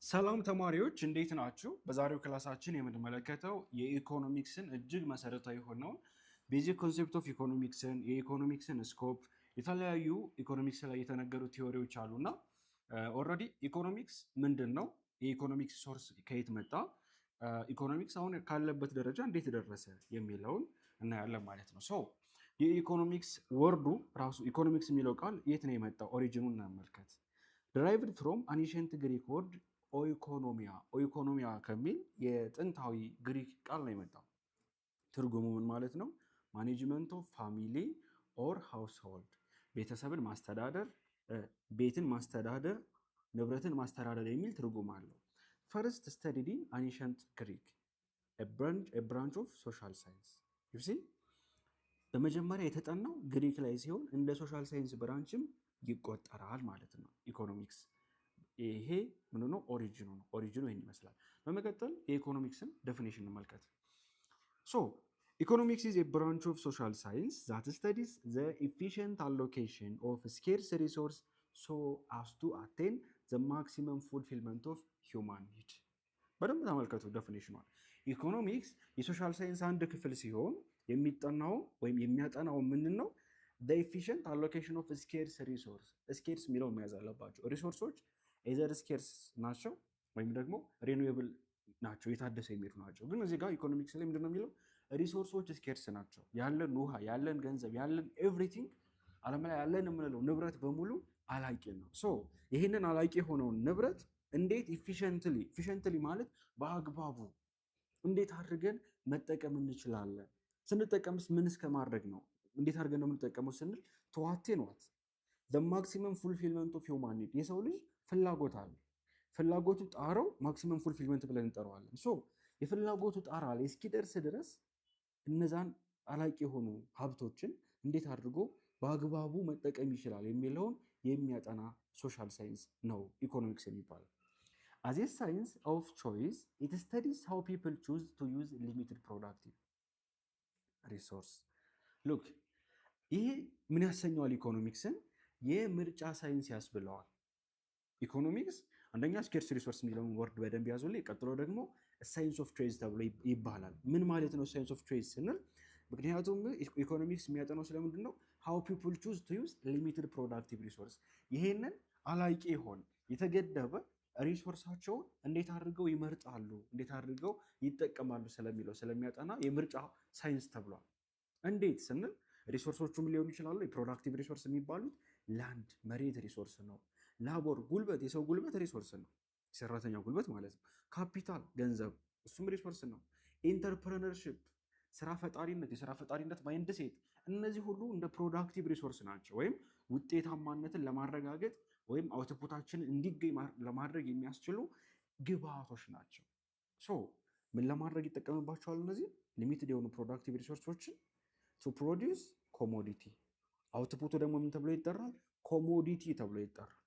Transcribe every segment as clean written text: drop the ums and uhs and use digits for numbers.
ሰላም ተማሪዎች እንዴት ናችሁ? በዛሬው ክላሳችን የምንመለከተው የኢኮኖሚክስን እጅግ መሰረታዊ የሆነውን ቤዚክ ኮንሴፕት ኦፍ ኢኮኖሚክስን፣ የኢኮኖሚክስን ስኮፕ፣ የተለያዩ ኢኮኖሚክስ ላይ የተነገሩ ቲዎሪዎች አሉና ኦልሬዲ ኢኮኖሚክስ ምንድን ነው? የኢኮኖሚክስ ሶርስ ከየት መጣ? ኢኮኖሚክስ አሁን ካለበት ደረጃ እንዴት ደረሰ የሚለውን እናያለን ማለት ነው። ሶ የኢኮኖሚክስ ወርዱ ራሱ ኢኮኖሚክስ የሚለው ቃል የት ነው የመጣው? ኦሪጂኑን እናመልከት። derived from ancient Greek word ኦይኮኖሚያ ከሚል የጥንታዊ ግሪክ ቃል ነው የመጣው። ትርጉሙ ምን ማለት ነው? ማኔጅመንት ኦፍ ፋሚሊ ኦር ሃውስሆልድ፣ ቤተሰብን ማስተዳደር፣ ቤትን ማስተዳደር፣ ንብረትን ማስተዳደር የሚል ትርጉም አለው። ፈርስት ስተዲድ ኢን አኒሸንት ግሪክ ብራንች ኦፍ ሶሻል ሳይንስ። በመጀመሪያ የተጠናው ግሪክ ላይ ሲሆን እንደ ሶሻል ሳይንስ ብራንችም ይቆጠራል ማለት ነው ኢኮኖሚክስ። ይሄ ምን ነው? ኦሪጂኑ ነው። ኦሪጂኑ ይሄን ይመስላል። በመቀጠል የኢኮኖሚክስን ዴፊኒሽን እንመልከት። ሶ ኢኮኖሚክስ ኢዝ ኤ ብራንች ኦፍ ሶሻል ሳይንስ ዛት ስተዲስ ዘ ኢፊሽንት አሎኬሽን ኦፍ ስኬርስ ሪሶርስ ሶ አስ ቱ አቴን ዘ ማክሲመም ፉልፊልመንት ኦፍ ሂውማን ኒድ። በደንብ ተመልከቱ ዴፊኒሽኗን። ኢኮኖሚክስ የሶሻል ሳይንስ አንድ ክፍል ሲሆን የሚጠናው ወይም የሚያጠናው ምንድን ነው? ዘ ኢፊሽንት አሎኬሽን ኦፍ ስኬርስ ሪሶርስ። ስኬርስ የሚለው መያዝ አለባቸው። ሪሶርሶች ኤዘር ስኬርስ ናቸው ወይም ደግሞ ሬኒዌብል ናቸው፣ የታደሰ የሚሄዱ ናቸው። ግን እዚህ ጋር ኢኮኖሚክስ ላይ ምንድነው የሚለው? ሪሶርሶች ስኬርስ ናቸው። ያለን ውሃ፣ ያለን ገንዘብ፣ ያለን ኤቭሪቲንግ ዓለም ላይ ያለን የምንለው ንብረት በሙሉ አላቂ ነው። ሶ ይህንን አላቂ የሆነውን ንብረት እንዴት ኢፊሽንትሊ ማለት በአግባቡ እንዴት አድርገን መጠቀም እንችላለን? ስንጠቀምስ ምን እስከ ማድረግ ነው? እንዴት አድርገን ነው የምንጠቀመው ስንል ተዋቴን ዋት ዘ ማክሲመም ፉልፊልመንት ኦፍ ሂውማን ኒድ። የሰው ልጅ ፍላጎት አለ። ፍላጎቱ ጣራው ማክሲመም ፉልፊልመንት ብለን እንጠራዋለን። ሶ የፍላጎቱ ጣራ ላይ እስኪደርስ ድረስ እነዛን አላቂ የሆኑ ሀብቶችን እንዴት አድርጎ በአግባቡ መጠቀም ይችላል የሚለውን የሚያጠና ሶሻል ሳይንስ ነው ኢኮኖሚክስ የሚባለው። አዝ ኤ ሳይንስ ኦፍ ቾይስ ኢት ስተዲስ ሃው ፒፕል ቹዝ ቱ ዩዝ ሊሚትድ ፕሮዳክቲቭ ሪሶርስ። ሉክ ይሄ ምን ያሰኘዋል? ኢኮኖሚክስን የምርጫ ሳይንስ ያስብለዋል። ኢኮኖሚክስ አንደኛ ስኬርስ ሪሶርስ የሚለውን ወርድ በደንብ ያዙልኝ። ቀጥሎ ደግሞ ሳይንስ ኦፍ ቾይስ ተብሎ ይባላል። ምን ማለት ነው ሳይንስ ኦፍ ቾይስ ስንል? ምክንያቱም ኢኮኖሚክስ የሚያጠናው ስለምንድን ነው? ሃው ፒፕል ቹዝ ቱ ዩዝ ሊሚትድ ፕሮዳክቲቭ ሪሶርስ። ይሄንን አላቂ የሆነ የተገደበ ሪሶርሳቸውን እንዴት አድርገው ይመርጣሉ፣ እንዴት አድርገው ይጠቀማሉ ስለሚለው ስለሚያጠና የምርጫ ሳይንስ ተብሏል። እንዴት ስንል ሪሶርሶቹም ሊሆኑ ይችላሉ። የፕሮዳክቲቭ ሪሶርስ የሚባሉት ላንድ መሬት ሪሶርስ ነው። ላቦር ጉልበት፣ የሰው ጉልበት ሪሶርስ ነው፣ የሰራተኛ ጉልበት ማለት ነው። ካፒታል ገንዘብ፣ እሱም ሪሶርስ ነው። ኢንተርፕረነርሺፕ ስራ ፈጣሪነት፣ የስራ ፈጣሪነት ማይንድ ሴት፣ እነዚህ ሁሉ እንደ ፕሮዳክቲቭ ሪሶርስ ናቸው፣ ወይም ውጤታማነትን ለማረጋገጥ ወይም አውትፑታችንን እንዲገኝ ለማድረግ የሚያስችሉ ግብአቶች ናቸው። ሶ ምን ለማድረግ ይጠቀምባቸዋል? እነዚህ ሊሚትድ የሆኑ ፕሮዳክቲቭ ሪሶርሶችን ቱ ፕሮዲውስ ኮሞዲቲ። አውትፑቱ ደግሞ ምን ተብሎ ይጠራል? ኮሞዲቲ ተብሎ ይጠራል።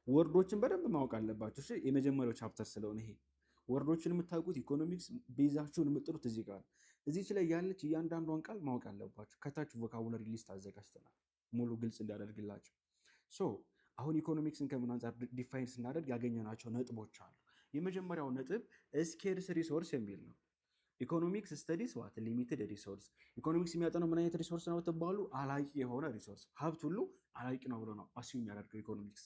ወርዶችን በደንብ ማወቅ አለባቸው። እሺ የመጀመሪያው ቻፕተር ስለሆነ ይሄ ወርዶችን የምታውቁት ኢኮኖሚክስ ቤዛችሁን የምጥሩት እዚህ ጋር እዚች ላይ ያለች እያንዳንዷን ቃል ማወቅ አለባቸው። ከታች ቮካቡለሪ ሊስት አዘጋጅተናል ሙሉ ግልጽ እንዲያደርግላቸው። ሶ አሁን ኢኮኖሚክስን ከምን አንጻር ዲፋይን ስናደርግ ያገኘናቸው ነጥቦች አሉ። የመጀመሪያው ነጥብ ስኬርስ ሪሶርስ የሚል ነው። ኢኮኖሚክስ ስተዲስ ዋት ሊሚትድ ሪሶርስ። ኢኮኖሚክስ የሚያጠነው ምን አይነት ሪሶርስ ነው ትባሉ? አላቂ የሆነ ሪሶርስ፣ ሀብት ሁሉ አላቂ ነው ብሎ ነው አስዩም የሚያደርገው ኢኮኖሚክስ።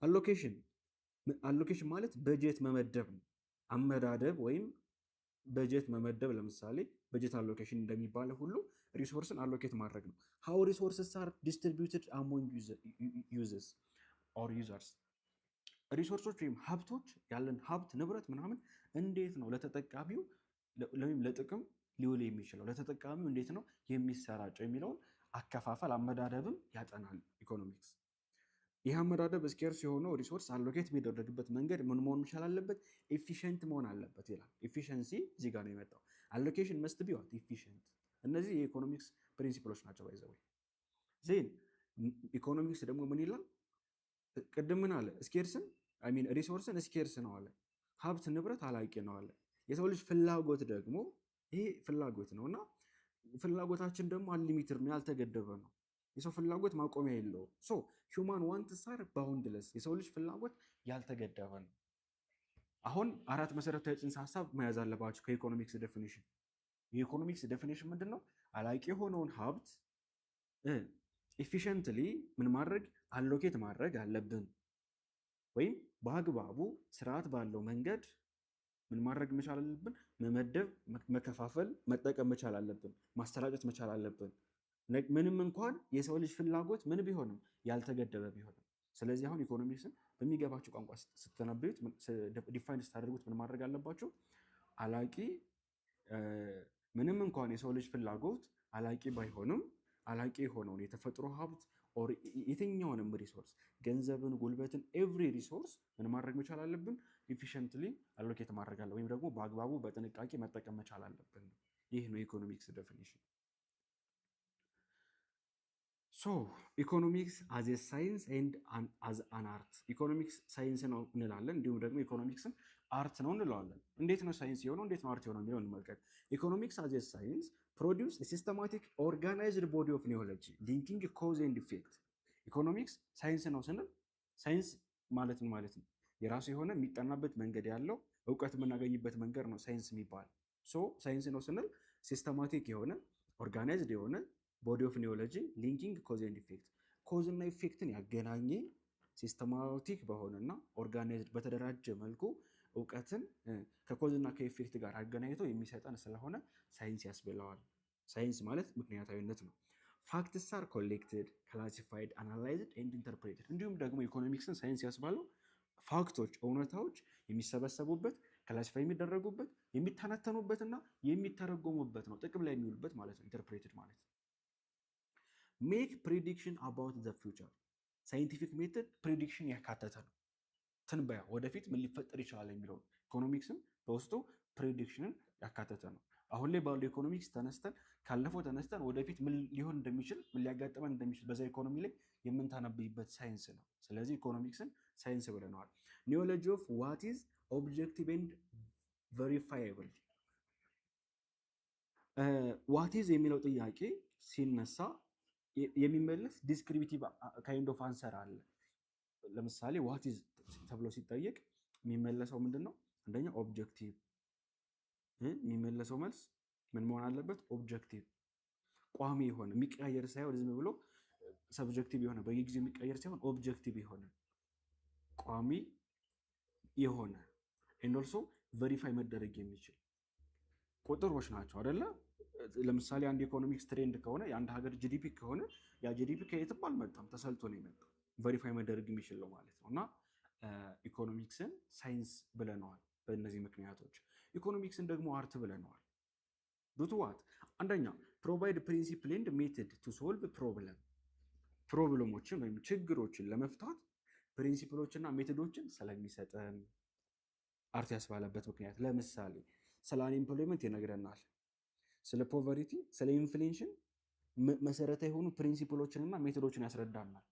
አሎኬሽን ማለት በጀት መመደብ ነው። አመዳደብ ወይም በጀት መመደብ፣ ለምሳሌ በጀት አሎኬሽን እንደሚባለው ሁሉ ሪሶርስን አሎኬት ማድረግ ነው። ሃው ሪሶርስስ አር ዲስትሪቢዩትድ አሞንግ ዩዘርስ ኦር ዩዘርስ። ሪሶርሶች ወይም ሀብቶች ያለን ሀብት ንብረት ምናምን እንዴት ነው ለተጠቃሚው ወይም ለጥቅም ሊውል የሚችለው፣ ለተጠቃሚው እንዴት ነው የሚሰራጨው የሚለውን አከፋፈል አመዳደብም ያጠናል ኢኮኖሚክስ። ይህ አመዳደብ ስኬርስ የሆነው ሪሶርስ አሎኬት የሚደረግበት መንገድ ምን መሆን መቻል አለበት? ኤፊሽንት መሆን አለበት ይላል። ኤፊሽንሲ እዚህ ጋር ነው የመጣው። አሎኬሽን መስት ቢ ዋት ኤፊሽንት። እነዚህ የኢኮኖሚክስ ፕሪንሲፕሎች ናቸው። ባይዘው ዜን ኢኮኖሚክስ ደግሞ ምን ይላል? ቅድም ምን አለ? ስኬርስን ሪሶርስን ስኬርስ ነው አለ። ሀብት ንብረት አላቂ ነው አለ። የሰው ልጅ ፍላጎት ደግሞ ይሄ ፍላጎት ነው እና ፍላጎታችን ደግሞ አንሊሚትድ ነው፣ ያልተገደበ ነው። የሰው ፍላጎት ማቆሚያ የለውም። ሶ ሂውማን ዋንትስ አር ባውንድለስ። የሰው ልጅ ፍላጎት ያልተገደበ ነው። አሁን 4 መሰረታዊ ጽንሰ ሀሳብ መያዝ አለባቸው ከኢኮኖሚክስ ዴፊኒሽን። የኢኮኖሚክስ ዴፊኒሽን ምንድን ነው? አላቂ የሆነውን ሀብት ኤፊሽንትሊ ምን ማድረግ አሎኬት ማድረግ አለብን፣ ወይም በአግባቡ ስርዓት ባለው መንገድ ምን ማድረግ መቻል አለብን? መመደብ፣ መከፋፈል፣ መጠቀም መቻል አለብን፣ ማስተራጨት መቻል አለብን። ምንም እንኳን የሰው ልጅ ፍላጎት ምን ቢሆንም ያልተገደበ ቢሆንም። ስለዚህ አሁን ኢኮኖሚክስን በሚገባቸው ቋንቋ ስትተነብዩት ዲፋይን ስታደርጉት ምን ማድረግ አለባቸው? አላቂ ምንም እንኳን የሰው ልጅ ፍላጎት አላቂ ባይሆንም አላቂ የሆነውን የተፈጥሮ ሀብት የትኛውንም ሪሶርስ ገንዘብን፣ ጉልበትን፣ ኤቭሪ ሪሶርስ ምን ማድረግ መቻል አለብን? ኢፊሽንትሊ አሎኬት ማድረግ አለ ወይም ደግሞ በአግባቡ በጥንቃቄ መጠቀም መቻል አለብን። ይህ ነው ኢኮኖሚክስ ዴፊኒሽን። ሶ ኢኮኖሚክስ አዝ ኤ ሳይንስ ኤንድ አዝ አን አርት። ኢኮኖሚክስ ሳይንስ ነው እንላለን፣ እንዲሁም ደግሞ ኢኮኖሚክስን አርት ነው እንለዋለን። እንዴት ነው ሳይንስ የሆነው እንዴት ነው አርት የሆነው የሚለው እንመልከት። ኢኮኖሚክስ አዝ ኤ ሳይንስ ፕሮዲውስ ሲስተማቲክ ኦርጋናይዝድ ቦዲ ኦፍ ኒዮሎጂ ሊንኪንግ ኮዝ ኤንድ ኢፌክት። ኢኮኖሚክስ ሳይንስ ነው ስንል ሳይንስ ማለት ምን ማለት ነው? የራሱ የሆነ የሚጠናበት መንገድ ያለው እውቀት የምናገኝበት መንገድ ነው ሳይንስ የሚባል። ሶ ሳይንስ ነው ስንል ሲስተማቲክ የሆነ ኦርጋናይዝድ የሆነ ቦዲ ኦፍ ኒዮሎጂ ሊንኪንግ ኮዝ ኤንድ ኢፌክት፣ ኮዝ እና ኢፌክትን ያገናኘ ሲስተማቲክ በሆነና ኦርጋናይዝድ በተደራጀ መልኩ እውቀትን ከኮዝ እና ከኢፌክት ጋር አገናኝቶ የሚሰጠን ስለሆነ ሳይንስ ያስብለዋል። ሳይንስ ማለት ምክንያታዊነት ነው። ፋክትስ አር ኮሌክትድ ክላሲፋይድ አናላይዝድ ኤንድ ኢንተርፕሬትድ። እንዲሁም ደግሞ ኢኮኖሚክስን ሳይንስ ያስባለው ፋክቶች እውነታዎች የሚሰበሰቡበት ክላሲፋይ የሚደረጉበት የሚተነተኑበትና የሚተረጎሙበት ነው። ጥቅም ላይ የሚውሉበት ማለት ነው። ኢንተርፕሬትድ ማለት ሜክ ፕሪዲክሽን አባውት ዘ ፊውቸር። ሳይንቲፊክ ሜትድ ፕሪዲክሽን ያካተተ ነው። ትንበያ ወደፊት ምን ሊፈጠር ይችላል የሚለውን ኢኮኖሚክስም በውስጡ ፕሪዲክሽንን ያካተተ ነው። አሁን ላይ ባለው ኢኮኖሚክስ ተነስተን ካለፈው ተነስተን ወደፊት ምን ሊሆን እንደሚችል ምን ሊያጋጥመን እንደሚችል በዛ ኢኮኖሚ ላይ የምንተነብይበት ሳይንስ ነው። ስለዚህ ኢኮኖሚክስን ሳይንስ ብለነዋል። ኒዮሎጂ ኦፍ ዋት ኢዝ ኦብጀክቲቭ ኤንድ ቬሪፋየብል። ዋት ኢዝ የሚለው ጥያቄ ሲነሳ የሚመለስ ዲስክሪፕቲቭ ካይንድ ኦፍ አንሰር አለ። ለምሳሌ ዋት ኢዝ ተብሎ ሲጠየቅ የሚመለሰው ምንድን ነው? አንደኛ ኦብጀክቲቭ። የሚመለሰው መልስ ምን መሆን አለበት? ኦብጀክቲቭ፣ ቋሚ የሆነ የሚቀያየር ሳይሆን ዝም ብሎ ሰብጀክቲቭ የሆነ በየጊዜው የሚቀያየር ሳይሆን ኦብጀክቲቭ የሆነ ቋሚ የሆነ ኤንድ ኦልሶ ቬሪፋይ መደረግ የሚችል ቁጥሮች ናቸው አይደለ? ለምሳሌ አንድ ኢኮኖሚክስ ትሬንድ ከሆነ የአንድ ሀገር ጂዲፒ ከሆነ ያ ጂዲፒ ከየትም አልመጣም፣ ተሰልቶ ነው የመጣው። ቬሪፋይ መደረግ የሚችል ነው ማለት ነው። እና ኢኮኖሚክስን ሳይንስ ብለነዋል በእነዚህ ምክንያቶች። ኢኮኖሚክስን ደግሞ አርት ብለነዋል። ዱቱ ዋት? አንደኛ ፕሮቫይድ ፕሪንሲፕል ኤንድ ሜተድ ቱ ሶልቭ ፕሮብለም። ፕሮብለሞችን ወይም ችግሮችን ለመፍታት ፕሪንሲፕሎችና ሜቶዶችን ስለሚሰጠን አርት ያስባለበት ምክንያት። ለምሳሌ ስለ አንኤምፕሎይመንት ይነግረናል። ስለ ፖቨርቲ፣ ስለ ኢንፍሌሽን መሰረታዊ የሆኑ ፕሪንሲፕሎችንና ሜቶዶችን ያስረዳናል።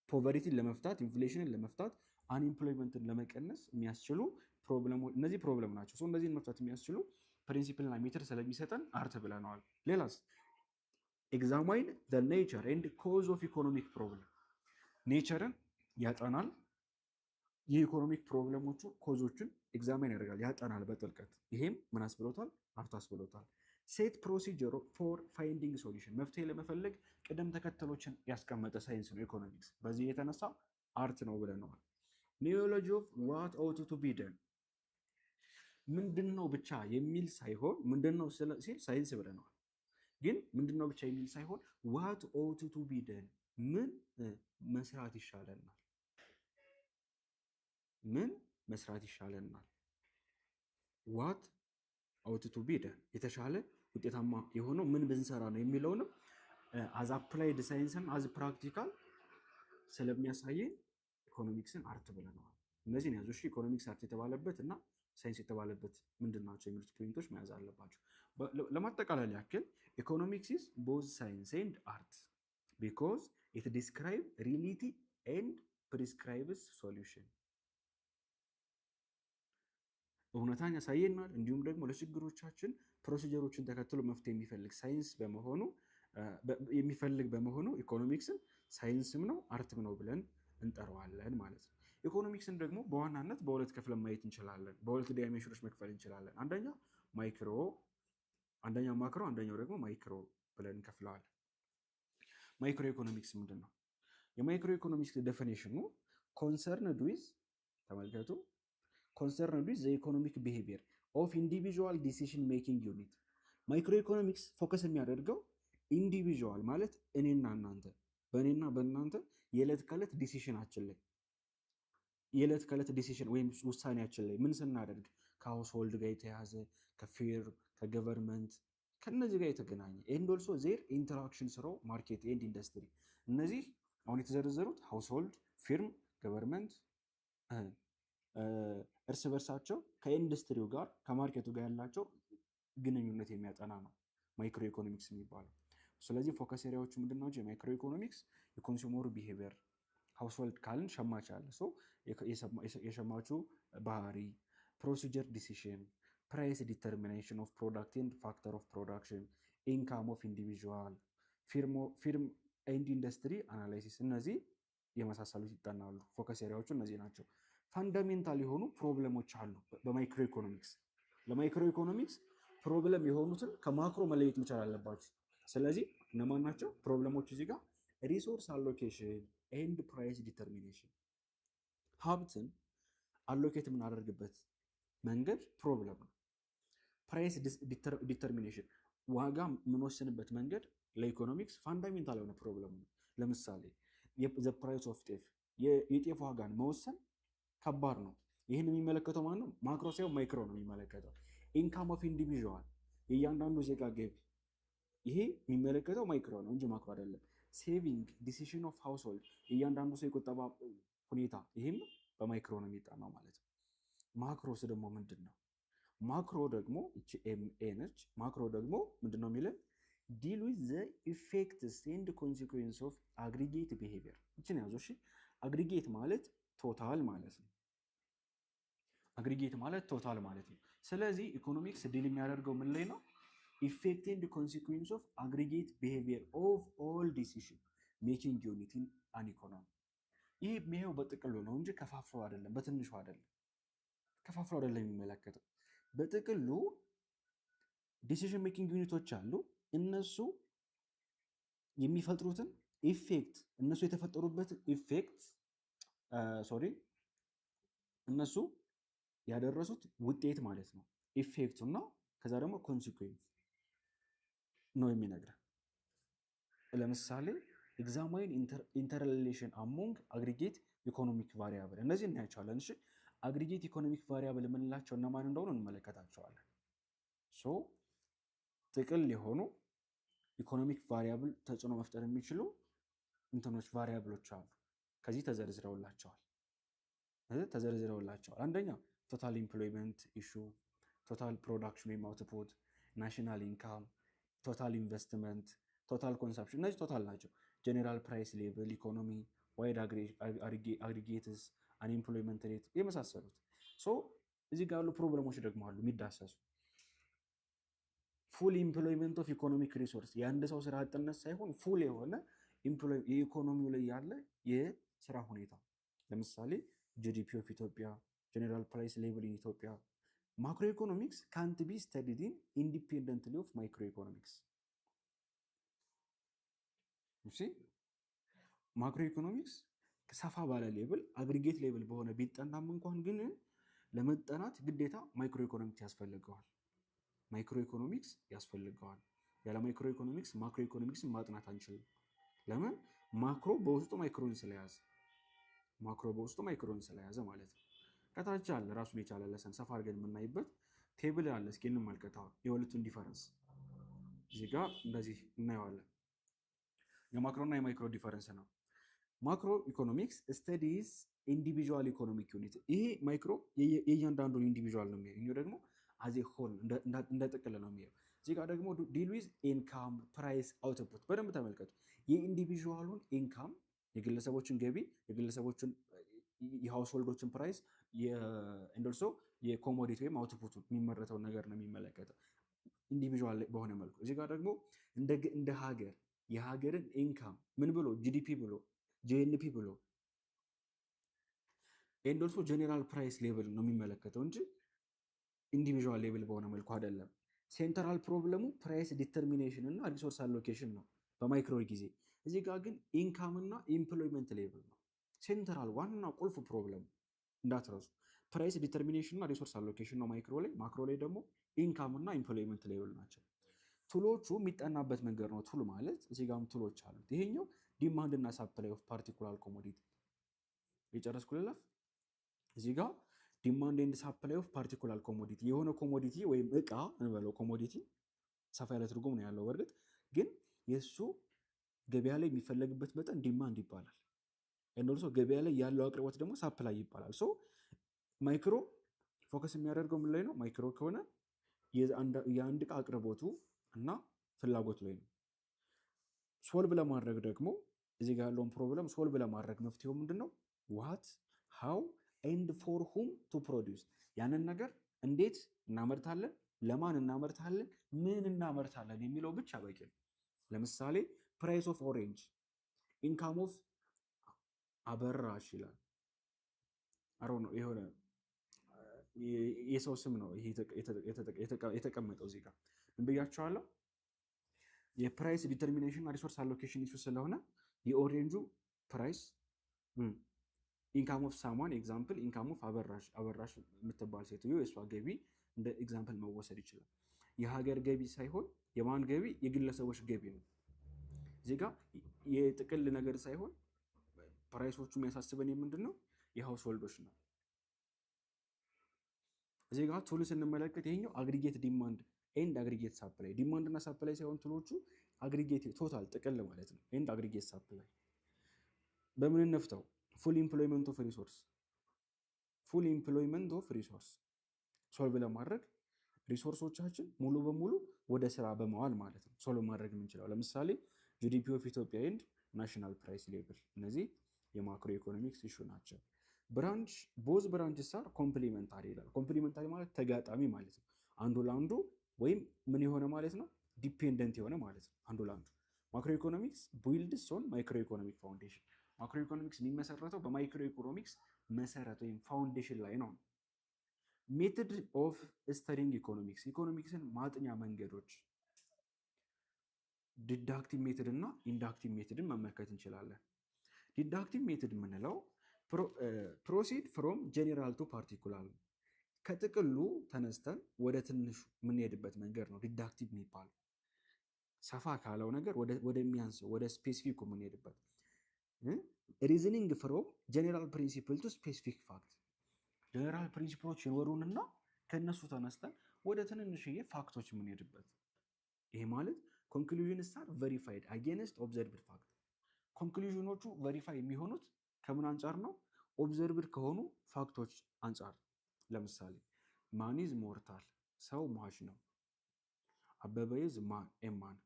ፖቨሪቲን ለመፍታት፣ ኢንፍሌሽንን ለመፍታት፣ አንኤምፕሎይመንትን ለመቀነስ የሚያስችሉ ፕሮብለሞች እነዚህ ፕሮብለም ናቸው። እነዚህን መፍታት የሚያስችሉ ፕሪንሲፕልና ሜተድ ስለሚሰጠን አርት ብለነዋል። ሌላስ? ኤግዛማይን ዘ ኔቸር ኤንድ ኮዝ ኦፍ ኢኮኖሚክ ፕሮብለም። ኔቸርን ያጠናል፣ የኢኮኖሚክ ፕሮብለሞቹ ኮዞችን ኤግዛማይን ያደርጋል፣ ያጠናል በጥልቀት። ይሄም ምን አስብሎታል? አርት አስብሎታል። ሴት ፕሮሲጀር ፎር ፋይንዲንግ ሶሉሽን፣ መፍትሄ ለመፈለግ ቅደም ተከተሎችን ያስቀመጠ ሳይንስ ነው ኢኮኖሚክስ። በዚህ የተነሳ አርት ነው ብለነዋል። ኒዮሎጂ ኦፍ ዋት ኦውት ቱ ቢ ደን፣ ምንድነው ብቻ የሚል ሳይሆን ምንድነው ሲል ሳይንስ ብለነዋል። ግን ምንድነው ብቻ የሚል ሳይሆን ዋት ኦውት ቱ ቢ ደን፣ ምን መስራት ይሻለናል፣ ምን መስራት ይሻለናል። ዋት ኦውት ቱ ቢ ደን፣ የተሻለ ውጤታማ የሆነው ምን ብንሰራ ነው የሚለውንም አዝ አፕላይድ ሳይንስን አዝ ፕራክቲካል ስለሚያሳየን ኢኮኖሚክስን አርት ብለነዋል። እነዚህን ያዙ። ኢኮኖሚክስ አርት የተባለበት እና ሳይንስ የተባለበት ምንድን ናቸው የሚሉት ፖይንቶች መያዝ አለባቸው። ለማጠቃለል ያክል ኢኮኖሚክስ ኢዝ ቦዝ ሳይንስ ኤንድ አርት ቢኮዝ ኢት ዲስክራይብ ሪሊቲ ኤንድ ፕሪስክራይብስ ሶሉሽን። እውነታን ያሳየናል፣ እንዲሁም ደግሞ ለችግሮቻችን ፕሮሲጀሮችን ተከትሎ መፍትሄ የሚፈልግ ሳይንስ በመሆኑ ኢኮኖሚክስን ሳይንስም ነው አርትም ነው ብለን እንጠራዋለን ማለት ነው። ኢኮኖሚክስን ደግሞ በዋናነት በሁለት ከፍለን ማየት እንችላለን። በሁለት ዳይሜንሽኖች መክፈል እንችላለን። አንደኛው ማክሮ፣ አንደኛው ደግሞ ማይክሮ ብለን እንከፍለዋለን። ማይክሮ ኢኮኖሚክስ ምንድን ነው? የማይክሮ ኢኮኖሚክስ ዴፊኒሽኑ ኮንሰርንድ ዊዝ ተመልከቱ፣ ኮንሰርንድ ዊዝ ዘ ኢኮኖሚክ ቢሄቪየር ኦፍ ኢንዲቪዥዋል ዲሲሽን ሜኪንግ ዩኒት። ማይክሮ ኢኮኖሚክስ ፎከስ የሚያደርገው ኢንዲቪዥዋል ማለት እኔና እናንተ፣ በእኔና በእናንተ የዕለት ከዕለት ዲሲሽናችን ላይ የዕለት ከዕለት ዲሲሽን ወይም ውሳኔያችን ላይ ምን ስናደርግ ከሀውስሆልድ ጋር የተያዘ ከፊርም ከገቨርንመንት ከነዚህ ጋር የተገናኘ ኤንድ ኦልሶ ዜር ኢንተራክሽን ስራው ማርኬት ኤንድ ኢንዱስትሪ። እነዚህ አሁን የተዘረዘሩት ሃውስሆልድ፣ ፊርም፣ ገቨርንመንት እርስ በርሳቸው ከኢንዱስትሪው ጋር ከማርኬቱ ጋር ያላቸው ግንኙነት የሚያጠና ነው ማይክሮ ኢኮኖሚክስ የሚባለው። ስለዚህ ፎከስ ኤሪያዎቹ ምንድን ናቸው? የማይክሮ ኢኮኖሚክስ የኮንሱመሩ ቢሄቪየር፣ ሃውስሆልድ ካልን ሸማች አለ፣ የሸማቹ ባህሪ፣ ፕሮሲጀር ዲሲሽን፣ ፕራይስ ዲተርሚኔሽን ኦፍ ፕሮዳክት ኤንድ ፋክተር ኦፍ ፕሮዳክሽን፣ ኢንካም ኦፍ ኢንዲቪዥዋል፣ ፊርም ኤንድ ኢንዱስትሪ አናላይሲስ፣ እነዚህ የመሳሰሉት ይጠናሉ። ፎከስ ኤሪያዎቹ እነዚህ ናቸው። ፋንዳሜንታል የሆኑ ፕሮብለሞች አሉ በማይክሮ ኢኮኖሚክስ። ለማይክሮ ኢኮኖሚክስ ፕሮብለም የሆኑትን ከማክሮ መለየት መቻል አለባቸው። ስለዚህ እነማን ናቸው ፕሮብለሞች? እዚህ ጋር ሪሶርስ አሎኬሽን ኤንድ ፕራይስ ዲተርሚኔሽን፣ ሀብትን አሎኬት የምናደርግበት መንገድ ፕሮብለም ነው። ፕራይስ ዲተርሚኔሽን፣ ዋጋ የምንወስንበት መንገድ ለኢኮኖሚክስ ፋንዳሜንታል የሆነ ፕሮብለም ነው። ለምሳሌ ዘ ፕራይስ ኦፍ ጤፍ፣ የጤፍ ዋጋን መወሰን ከባድ ነው። ይህን የሚመለከተው ማነው? ማክሮ ሳይሆን ማይክሮ ነው የሚመለከተው። ኢንካም ኦፍ ኢንዲቪዥዋል፣ የእያንዳንዱ ዜጋ ገቢ፣ ይሄ የሚመለከተው ማይክሮ ነው እንጂ ማክሮ አይደለም። ሴቪንግ ዲሲሽን ኦፍ ሃውስሆልድ፣ የእያንዳንዱ ሰው የቁጠባ ሁኔታ፣ ይህም በማይክሮ ነው የሚጠናው ማለት ነው። ማክሮስ ደግሞ ምንድን ነው? ማክሮ ደግሞ ኤምኤ ነች። ማክሮ ደግሞ ምንድን ነው የሚለን? ዲል ዊዝ ዘ ኢፌክትስ ኤንድ ኮንሲኩዌንስ ኦፍ አግሪጌት ቢሄቪየር። ይችን ያዙ እሺ። አግሪጌት ማለት ቶታል ማለት ነው። አግሪጌት ማለት ቶታል ማለት ነው። ስለዚህ ኢኮኖሚክስ ዲል የሚያደርገው ምን ላይ ነው? ኢፌክት ኤንድ ኮንሲኩዌንስ ኦፍ አግሪጌት ቢሄቪየር ኦፍ ኦል ዲሲሽን ሜኪንግ ዩኒት ኢን አን ኢኮኖሚ። ይህ የሚሄው በጥቅሉ ነው እንጂ ከፋፍሎ አይደለም፣ በትንሹ አይደለም፣ ከፋፍሎ አይደለም የሚመለከተው። በጥቅሉ ዲሲሽን ሜኪንግ ዩኒቶች አሉ። እነሱ የሚፈጥሩትን ኢፌክት፣ እነሱ የተፈጠሩበትን ኢፌክት እነሱ ያደረሱት ውጤት ማለት ነው ኢፌክቱ እና ከዛ ደግሞ ኮንሲኩዌንስ ነው የሚነግረን። ለምሳሌ ኤግዛማይን ኢንተርሪሌሽን አሞንግ አግሪጌት ኢኮኖሚክ ቫሪያብል፣ እነዚህ እናያቸዋለን። እሺ አግሪጌት ኢኮኖሚክ ቫሪያብል የምንላቸው እነማን እንደሆኑ እንመለከታቸዋለን። ሶ ጥቅል የሆኑ ኢኮኖሚክ ቫሪያብል ተጽዕኖ መፍጠር የሚችሉ እንትኖች ቫሪያብሎች አሉ። ከዚህ ተዘርዝረውላቸዋል። አንደኛ ቶታል ኢምፕሎይመንት ኢሹ፣ ቶታል ፕሮዳክሽን ወይም አውትፑት፣ ናሽናል ኢንካም፣ ቶታል ኢንቨስትመንት፣ ቶታል ኮንሰፕሽን፣ እነዚህ ቶታል ናቸው። ጀኔራል ፕራይስ ሌብል፣ ኢኮኖሚ ዋይድ አግሪጌትስ፣ አንኤምፕሎይመንት ሬት የመሳሰሉት። እዚህ ጋር ያሉ ፕሮብለሞች ደግሞ አሉ የሚዳሰሱ። ፉል ኢምፕሎይመንት ኦፍ ኢኮኖሚክ ሪሶርስ፣ የአንድ ሰው ስራ አጥነት ሳይሆን ፉል የሆነ የኢኮኖሚው ላይ ያለ የስራ ሁኔታ። ለምሳሌ ጂዲፒ ኦፍ ኢትዮጵያ፣ ጀኔራል ፕራይስ ሌብል ኢን ኢትዮጵያ። ማክሮ ኢኮኖሚክስ ካንት ቢ ስተዲድ ኢንዲፔንደንትሊ ኦፍ ማይክሮ ኢኮኖሚክስ። ማክሮ ኢኮኖሚክስ ሰፋ ባለ ሌብል አግሪጌት ሌብል በሆነ ቢጠናም እንኳን ግን ለመጠናት ግዴታ ማይክሮ ኢኮኖሚክስ ያስፈልገዋል። ማይክሮ ኢኮኖሚክስ ያስፈልገዋል። ያለ ማይክሮ ኢኮኖሚክስ ማክሮ ኢኮኖሚክስን ማጥናት አንችልም። ለምን? ማክሮ በውስጡ ማይክሮን ስለያዘ፣ ማክሮ በውስጡ ማይክሮን ስለያዘ ማለት ነው። ከታች አለ ራሱን የቻለ ለሰን ሰፋ አድርገን የምናይበት ቴብል አለ። እስኪ እንመልከተው የሁለቱን ዲፈረንስ። እዚህ ጋር እንደዚህ እናየዋለን። የማክሮና የማይክሮ ዲፈረንስ ነው። ማክሮ ኢኮኖሚክስ ስተዲስ ኢንዲቪዥዋል ኢኮኖሚክ ዩኒት። ይሄ ማይክሮ የእያንዳንዱን ኢንዲቪዥዋል ነው የሚሄው፣ እኛው ደግሞ አዜ ሆል እንደ ጥቅል ነው የሚሄው። እዚህ ጋር ደግሞ ዲል ዊዝ ኢንካም ፕራይስ አውትፑት። በደንብ ተመልከቱ። የኢንዲቪዥዋሉን ኢንካም፣ የግለሰቦችን ገቢ፣ የግለሰቦችን የሃውስሆልዶችን ፕራይስ፣ እንደልሶ የኮሞዲቲ ወይም አውትፑቱን የሚመረተውን ነገር ነው የሚመለከተው ኢንዲቪዥዋል በሆነ መልኩ። እዚህ ጋር ደግሞ እንደ ሀገር የሀገርን ኢንካም ምን ብሎ ጂዲፒ ብሎ ጂኤንፒ ብሎ ኤንድ ኦልሶ ጀኔራል ፕራይስ ሌብል ነው የሚመለከተው እንጂ ኢንዲቪዥዋል ሌብል በሆነ መልኩ አይደለም። ሴንትራል ፕሮብለሙ ፕራይስ ዲተርሚኔሽን እና ሪሶርስ አሎኬሽን ነው በማይክሮ ጊዜ። እዚህ ጋር ግን ኢንካም እና ኢምፕሎይመንት ሌብል ነው ሴንትራል ዋና ቁልፍ ፕሮብለሙ እንዳትረሱ። ፕራይስ ዲተርሚኔሽን እና ሪሶርስ አሎኬሽን ነው ማይክሮ ላይ፣ ማክሮ ላይ ደግሞ ኢንካም እና ኢምፕሎይመንት ሌብል ናቸው። ቱሎቹ የሚጠናበት መንገድ ነው። ቱል ማለት እዚህ ጋርም ቱሎች አሉት። ይሄኛው ዲማንድ እና ሳፕላይ ኦፍ ፓርቲኩላር ኮሞዲቲ የጨረስኩ ልለፍ። እዚህ ጋር ዲማንድ ኤንድ ሳፕላይ ኦፍ ፓርቲኩላር ኮሞዲቲ የሆነ ኮሞዲቲ ወይም እቃ እንበለው ኮሞዲቲ፣ ሰፋ ያለ ትርጉም ነው ያለው። በእርግጥ ግን የእሱ ገበያ ላይ የሚፈለግበት መጠን ዲማንድ ይባላል። እንደልሶ ገበያ ላይ ያለው አቅርቦት ደግሞ ሳፕላይ ይባላል። ሶ ማይክሮ ፎከስ የሚያደርገው ምን ላይ ነው? ማይክሮ ከሆነ የአንድ እቃ አቅርቦቱ እና ፍላጎት ላይ ነው። ሶልቭ ለማድረግ ደግሞ እዚህ ጋር ያለውን ፕሮብለም ሶልቭ ለማድረግ መፍትሄው ምንድን ነው? ዋት ሃው ኤንድ ፎር ሁም ቱ ፕሮዲውስ፣ ያንን ነገር እንዴት እናመርታለን፣ ለማን እናመርታለን፣ ምን እናመርታለን የሚለው ብቻ በቂ ነው። ለምሳሌ ፕራይስ ኦፍ ኦሬንጅ፣ ኢንካም ኦፍ አበራሽ ይላል። አሮ ነው የሆነ የሰው ስም ነው ይሄ የተቀመጠው እዚህ ጋር ምን ብያቸዋለሁ? የፕራይስ ዲተርሚኔሽን ሪሶርስ አሎኬሽን ኢሹ ስለሆነ የኦሬንጁ ፕራይስ ኢንካም ኦፍ ሳሟን ኤግዛምፕል ኢንካም ኦፍ አበራሽ የምትባል ሴትዮ የእሷ ገቢ እንደ ኤግዛምፕል መወሰድ ይችላል። የሀገር ገቢ ሳይሆን የማን ገቢ? የግለሰቦች ገቢ ነው። እዚህ ጋ የጥቅል ነገር ሳይሆን ፕራይሶቹ የሚያሳስበን የምንድን ነው? የሃውስሆልዶች ነው። እዚህ ጋ ቱል ስንመለከት ይሄኛው አግሪጌት ዲማንድ ኤንድ አግሪጌት ሳፕላይ፣ ዲማንድ እና ሳፕላይ ሳይሆን ቱሎቹ አግሪጌት ቶታል ጥቅል ማለት ነው። ኤንድ አግሪጌት ሳፕላይ በምን እንፍተው? ፉል ኢምፕሎይመንት ኦፍ ሪሶርስ፣ ፉል ኢምፕሎይመንት ኦፍ ሪሶርስ ሶልቭ ለማድረግ ሪሶርሶቻችን ሙሉ በሙሉ ወደ ስራ በመዋል ማለት ነው ሶልቭ ማድረግ የምንችለው። ለምሳሌ ጂዲፒ ኦፍ ኢትዮጵያ ኤንድ ናሽናል ፕራይስ ሌብል፣ እነዚህ የማክሮ ኢኮኖሚክስ ኢሹ ናቸው። ብራንች ቦዝ ብራንችስ አር ኮምፕሊመንታሪ ይላል። ኮምፕሊመንታሪ ማለት ተጋጣሚ ማለት ነው። አንዱ ለአንዱ ወይም ምን የሆነ ማለት ነው? ዲፔንደንት የሆነ ማለት ነው አንዱ ለአንዱ። ማክሮ ኢኮኖሚክስ ቢልድስ ኦን ማይክሮ ኢኮኖሚክ ፋውንዴሽን፣ ማክሮ ኢኮኖሚክስ የሚመሰረተው በማይክሮ ኢኮኖሚክስ መሰረት ወይም ፋውንዴሽን ላይ ነው። ሜትድ ኦፍ ስተዲንግ ኢኮኖሚክስ፣ ኢኮኖሚክስን ማጥኛ መንገዶች ዲዳክቲቭ ሜትድ እና ኢንዳክቲቭ ሜትድን መመልከት እንችላለን። ዲዳክቲቭ ሜትድ የምንለው ፕሮሲድ ፍሮም ጄኔራል ቱ ፓርቲኩላር፣ ከጥቅሉ ተነስተን ወደ ትንሹ የምንሄድበት መንገድ ነው ዲዳክቲቭ የሚባለው። ሰፋ ካለው ነገር ወደሚያንሰው ወደ ስፔሲፊኩ የምንሄድበት። ሪዝኒንግ ፍሮም ጄኔራል ፕሪንሲፕል ቱ ስፔሲፊክ ፋክት፣ ጄኔራል ፕሪንሲፕሎች ይኖሩንና ከእነሱ ተነስተን ወደ ትንንሽዬ ፋክቶች የምንሄድበት። ይሄ ማለት ኮንክሉዥንስ አር ቨሪፋይድ አጌንስት ኦብዘርቭድ ፋክት። ኮንክሉዥኖቹ ቨሪፋይ የሚሆኑት ከምን አንጻር ነው? ኦብዘርቭድ ከሆኑ ፋክቶች አንጻር። ለምሳሌ ማን ኢዝ ሞርታል፣ ሰው ሟች ነው። አበበ ኢዝ ኤማን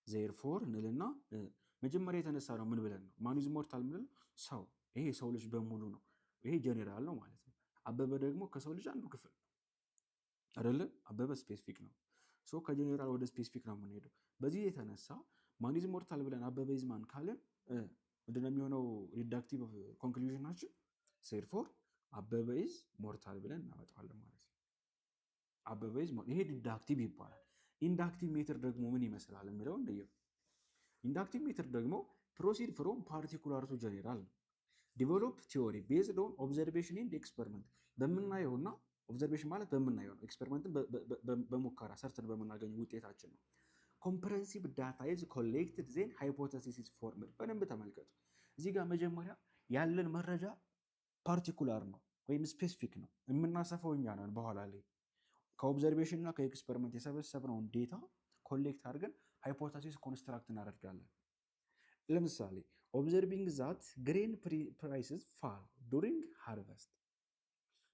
ዜርፎር እንልና መጀመሪያ የተነሳ ነው ምን ብለን ነው? ማን ኢዝ ሞርታል ምንል ሰው፣ ይሄ ሰው ልጅ በሙሉ ነው። ይሄ ጀኔራል ነው ማለት ነው። አበበ ደግሞ ከሰው ልጅ አንዱ ክፍል አይደለ? አበበ ስፔሲፊክ ነው። ሶ ከጀኔራል ወደ ስፔሲፊክ ነው የምንሄደው። በዚህ የተነሳ ማን ኢዝ ሞርታል ብለን አበበ ኢዝ ማን ካለን ምንድን ነው የሚሆነው? ሪዳክቲቭ ኮንክሉዥናችን ዜርፎር አበበ ኢዝ ሞርታል ብለን እናመጣዋለን ማለት ነው። አበበ ኢዝ ሞርታል፣ ይሄ ዲዳክቲቭ ይባላል። ኢንዳክቲቭ ሜትር ደግሞ ምን ይመስላል የሚለው እንደየው። ኢንዳክቲቭ ሜትር ደግሞ ፕሮሲድ ፍሮም ፓርቲኩላር ቱ ጀኔራል ነው። ዲቨሎፕ ቲዮሪ ቤዝድ ኦን ኦብዘርቬሽን ኤንድ ኤክስፐሪመንት፣ በምናየውና ኦብዘርቬሽን ማለት በምናየው ነው። ኤክስፐሪመንትን በሙከራ ሰርተን በምናገኘው ውጤታችን ነው። ኮምፕረሄንሲቭ ዳታ ኢዝ ኮሌክትድ ዜን ሃይፖቴሲስ ኢዝ ፎርምድ። በደንብ ተመልከቱ። እዚህ ጋር መጀመሪያ ያለን መረጃ ፓርቲኩላር ነው ወይም ስፔሲፊክ ነው። የምናሰፈው እኛ ነን። በኋላ ላይ ከኦብዘርቬሽን እና ከኤክስፐሪመንት የሰበሰብነውን ዴታ ኮሌክት አድርገን ሃይፖቴሲስ ኮንስትራክት እናደርጋለን። ለምሳሌ ኦብዘርቪንግ ዛት ግሬን ፕራይስስ ፋል ዱሪንግ ሃርቨስት፣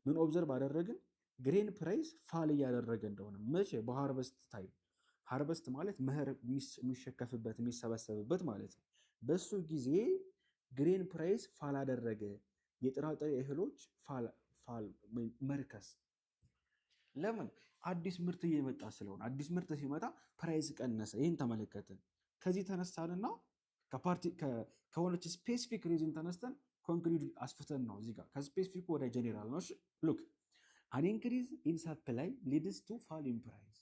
ምን ኦብዘርቭ አደረግን? ግሬን ፕራይስ ፋል እያደረገ እንደሆነ። መቼ? በሃርቨስት ታይም። ሃርቨስት ማለት መኸር የሚሸከፍበት የሚሰበሰብበት ማለት ነው። በሱ ጊዜ ግሬን ፕራይስ ፋል አደረገ። የጥራጥሬ እህሎች መርከስ። ለምን? አዲስ ምርት እየመጣ ስለሆነ። አዲስ ምርት ሲመጣ ፕራይስ ቀነሰ። ይህን ተመለከትን። ከዚህ ተነሳንና ከሆነች ስፔሲፊክ ሪዝን ተነስተን ኮንክሉድ አስፍተን ነው እዚህ ጋር ከስፔሲፊክ ወደ ጄኔራል ነው። ሉክ አን ኢንክሪዝ ኢን ሰፕላይ ሊድስ ቱ ፋል ኢን ፕራይስ።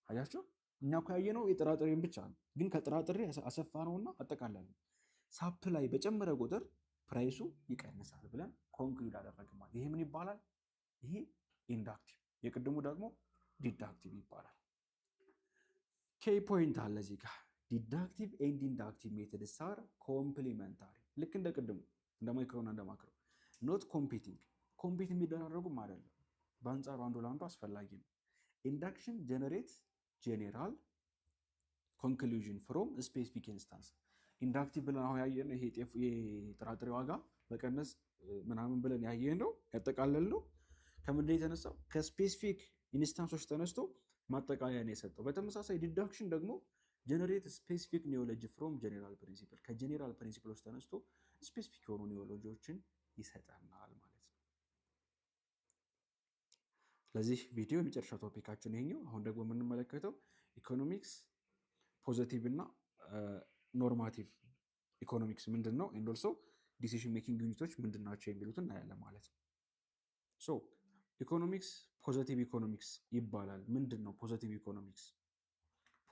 አያቸው እኛ እኮ ያየነው የጥራጥሬን ብቻ ነው፣ ግን ከጥራጥሬ አሰፋ ነውና አጠቃላይ ሳፕላይ በጨመረ ቁጥር ፕራይሱ ይቀንሳል ብለን ኮንክሉድ አደረግን ማለት። ይሄ ምን ይባላል? ይሄ ኢንዳክቲቭ፣ የቅድሙ ደግሞ ዲዳክቲቭ ይባላል። ኬይ ፖይንት አለ እዚህ ጋር ዲዳክቲቭ ኤንድ ኢንዳክቲቭ ሜተድስ አር ኮምፕሊመንታሪ። ልክ እንደ ቅድሙ እንደ ማይክሮና እንደ ማክሮ ኖት ኮምፒቲንግ፣ ኮምፒት የሚደራረጉም አይደለም። በአንጻሩ አንዱ ለአንዱ አስፈላጊ ነው። ኢንዳክሽን ጀነሬት ጄኔራል ኮንክሉዥን ፍሮም ስፔሲፊክ ኢንስታንስ። ኢንዳክቲቭ ብለን አሁን ያየነው ይሄ የጥራጥሬ ዋጋ መቀነስ ምናምን ብለን ያየነው ያጠቃለልነው ከምንድን የተነሳው? ከስፔሲፊክ ኢንስታንሶች ተነስቶ ማጠቃለያ ነው የሰጠው። በተመሳሳይ ዲዳክሽን ደግሞ ጀነሬት ስፔሲፊክ ኒዮሎጂ ፍሮም ጀኔራል ፕሪንሲፕል፣ ከጀኔራል ፕሪንሲፕሎች ተነስቶ ስፔሲፊክ የሆኑ ኒዮሎጂዎችን ይሰጠናል ማለት ነው። ስለዚህ ቪዲዮ የመጨረሻ ቶፒካችን ይሄኛው። አሁን ደግሞ የምንመለከተው ኢኮኖሚክስ ፖዘቲቭ እና ኖርማቲቭ ኢኮኖሚክስ ምንድን ነው፣ ኤንድ ኦልሶ ዲሲዥን ሜኪንግ ዩኒቶች ምንድን ናቸው የሚሉትን እናያለን ማለት ነው። ሶ ኢኮኖሚክስ ፖዘቲቭ ኢኮኖሚክስ ይባላል። ምንድን ነው ፖዘቲቭ ኢኮኖሚክስ?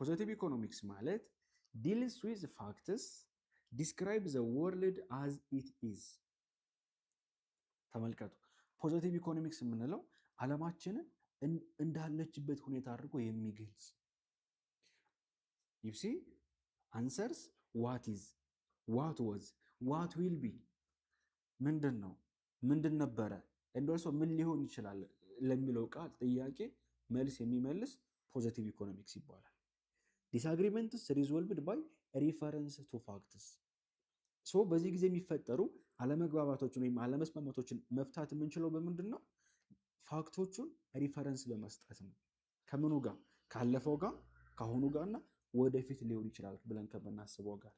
ፖዘቲቭ ኢኮኖሚክስ ማለት ዲልስ ዊዝ ፋክትስ ዲስክራይብ ዘ ወርልድ አዝ ኢት ኢዝ። ተመልከቱ፣ ፖዘቲቭ ኢኮኖሚክስ የምንለው ዓለማችንን እንዳለችበት ሁኔታ አድርጎ የሚገልጽ ዩሲ አንሰርስ ዋት ኢዝ፣ ዋት ወዝ፣ ዋት ዊል ቢ፣ ምንድን ነው፣ ምንድን ነበረ፣ እንደርሶ ምን ሊሆን ይችላል ለሚለው ቃል ጥያቄ መልስ የሚመልስ ፖዘቲቭ ኢኮኖሚክስ ይባላል። ዲስአግሪመንትስ ሪዞልቭድ ባይ ሪፈረንስ ቱ ፋክትስ። ሶ በዚህ ጊዜ የሚፈጠሩ አለመግባባቶችን ወይም አለመስማማቶችን መፍታት የምንችለው በምንድን ነው? ፋክቶቹን ሪፈረንስ በመስጠት ነው። ከምኑ ጋር? ካለፈው ጋር፣ ከአሁኑ ጋር እና ወደፊት ሊሆን ይችላል ብለን ከምናስበው ጋር።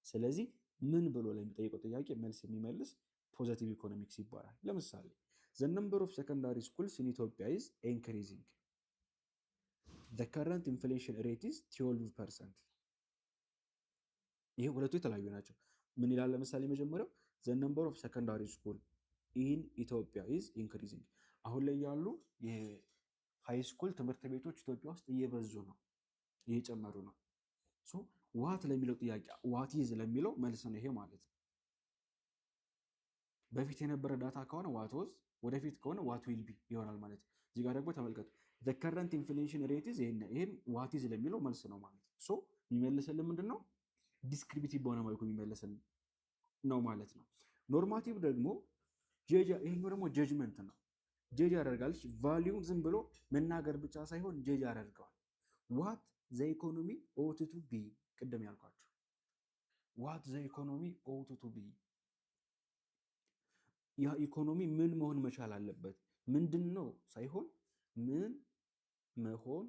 ስለዚህ ምን ብሎ ለሚጠይቀው ጥያቄ መልስ የሚመልስ ፖዘቲቭ ኢኮኖሚክስ ይባላል። ለምሳሌ the number of secondary schools in Ethiopia is increasing. The current inflation rate is 12%. ይሄ ሁለቱ የተለያዩ ናቸው። ምን ይላል? ለምሳሌ መጀመሪያው the number of secondary school in Ethiopia is increasing. አሁን ላይ ያሉ የሃይ ስኩል ትምህርት ቤቶች ኢትዮጵያ ውስጥ እየበዙ ነው፣ እየጨመሩ ነው። ሶ ዋት ለሚለው ጥያቄ ዋት ኢዝ ለሚለው መልስ ነው ይሄ ማለት ነው። በፊት የነበረ ዳታ ከሆነ ዋት ወዝ፣ ወደፊት ከሆነ ዋት ዊል ቢ ይሆናል ማለት ነው። እዚህ ጋር ደግሞ ተመልከቱ the current inflation rate is ይሄን ዋት ኢዝ ለሚለው መልስ ነው ማለት ነው። ሶ የሚመልስልን ምንድነው? ዲስክሪፕቲቭ በሆነ መልኩ የሚመልስልን ነው ማለት ነው። ኖርማቲቭ ደግሞ ይሄኛው ደግሞ ጀጅመንት ነው። ጀጅ ያደርጋል። ቫሊዩን ዝም ብሎ መናገር ብቻ ሳይሆን ጀጅ ያደርገዋል። ዋት ዘ ኢኮኖሚ ኦት ቱ ቢ፣ ቅድም ያልኳቸው ዋት ዘ ኢኮኖሚ ኦት ቱ ቢ፣ ያ ኢኮኖሚ ምን መሆን መቻል አለበት፣ ምንድን ነው ሳይሆን ምን መሆን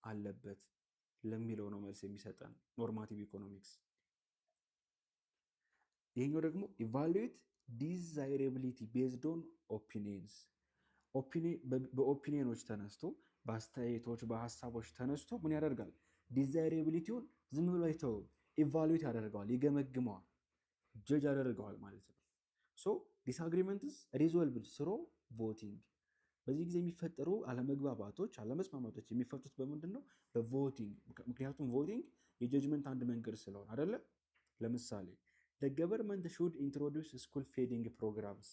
አለበት ለሚለው ነው መልስ የሚሰጠን ኖርማቲቭ ኢኮኖሚክስ። ይሄኛው ደግሞ ኢቫሉዌት ዲዛይሬቢሊቲ ቤዝድ ኦን ኦፒኒየንስ፣ በኦፒኒየኖች ተነስቶ በአስተያየቶች በሀሳቦች ተነስቶ ምን ያደርጋል? ዲዛይሬቢሊቲውን ዝም ብሎ አይተውም፣ ኢቫሉዌት ያደርገዋል፣ ይገመግመዋል፣ ጀጅ ያደርገዋል ማለት ነው። ሶ ዲስአግሪመንትስ ሪዞልቭድ ስሮ ቮቲንግ። በዚህ ጊዜ የሚፈጠሩ አለመግባባቶች፣ አለመስማማቶች የሚፈቱት በምንድን ነው? በቮቲንግ። ምክንያቱም ቮቲንግ የጀጅመንት አንድ መንገድ ስለሆነ አይደለ? ለምሳሌ the government should introduce school feeding programs።